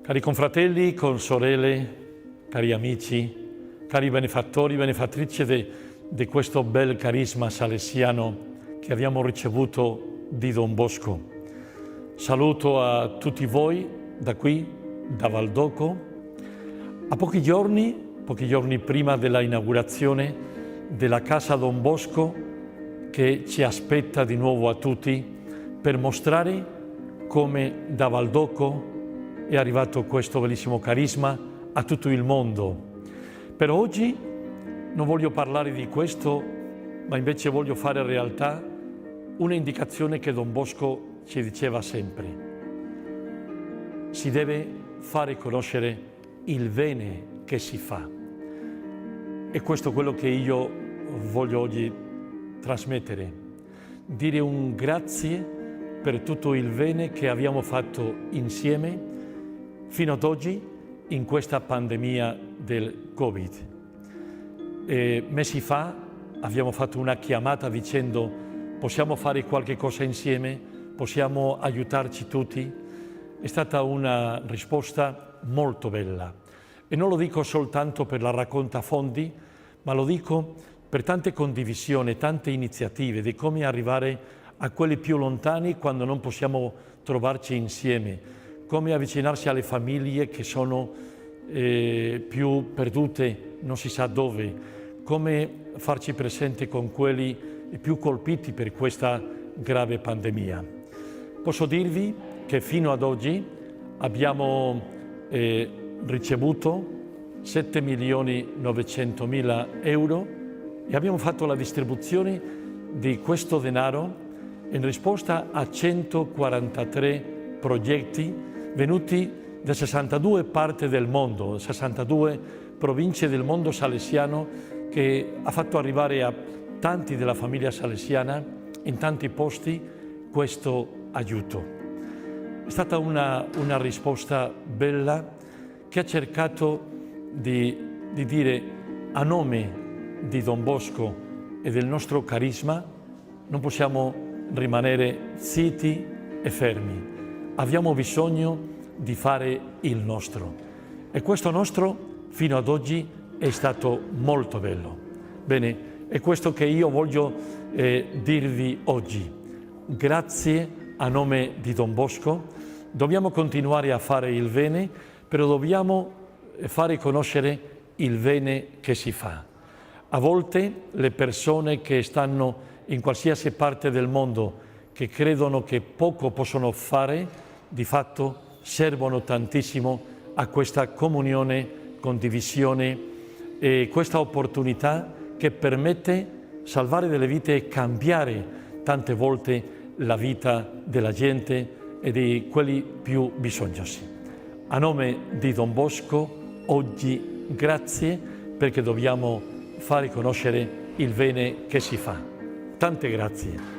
Cari confratelli, consorelle, cari amici, cari benefattori, benefattrici di questo bel carisma salesiano che abbiamo ricevuto di Don Bosco. Saluto a tutti voi da qui, da Valdocco. A pochi giorni prima della inaugurazione della Casa Don Bosco che ci aspetta di nuovo a tutti per mostrare come da Valdocco è arrivato questo bellissimo carisma a tutto il mondo. Per oggi non voglio parlare di questo, ma invece voglio fare realtà una indicazione che Don Bosco ci diceva sempre. Si deve fare conoscere il bene che si fa. E questo è quello che io voglio oggi trasmettere. Dire un grazie per tutto il bene che abbiamo fatto insieme fino ad oggi in questa pandemia del Covid. Mesi fa abbiamo fatto una chiamata dicendo possiamo fare qualche cosa insieme, possiamo aiutarci tutti. È stata una risposta molto bella e non lo dico soltanto per la raccolta fondi, ma lo dico per tante condivisioni, tante iniziative di come arrivare a quelli più lontani quando non possiamo trovarci insieme, come avvicinarsi alle famiglie che sono più perdute, non si sa dove, come farci presente con quelli più colpiti per questa grave pandemia. Posso dirvi che fino ad oggi abbiamo ricevuto 7.900.000 euro e abbiamo fatto la distribuzione di questo denaro in risposta a 143 progetti venuti da 62 parti del mondo, 62 province del mondo salesiano, che ha fatto arrivare a tanti della famiglia salesiana in tanti posti questo aiuto. È stata una risposta bella che ha cercato di dire a nome di Don Bosco e del nostro carisma non possiamo rimanere zitti e fermi. Abbiamo bisogno di fare il nostro e questo nostro fino ad oggi è stato molto bello. Bene, è questo che io voglio dirvi oggi. Grazie a nome di Don Bosco. Dobbiamo continuare a fare il bene, però dobbiamo fare conoscere il bene che si fa. A volte le persone che stanno in qualsiasi parte del mondo che credono che poco possono fare, di fatto servono tantissimo a questa comunione, condivisione e questa opportunità che permette salvare delle vite e cambiare tante volte la vita della gente e di quelli più bisognosi. A nome di Don Bosco, oggi grazie perché dobbiamo fare conoscere il bene che si fa. Tante grazie.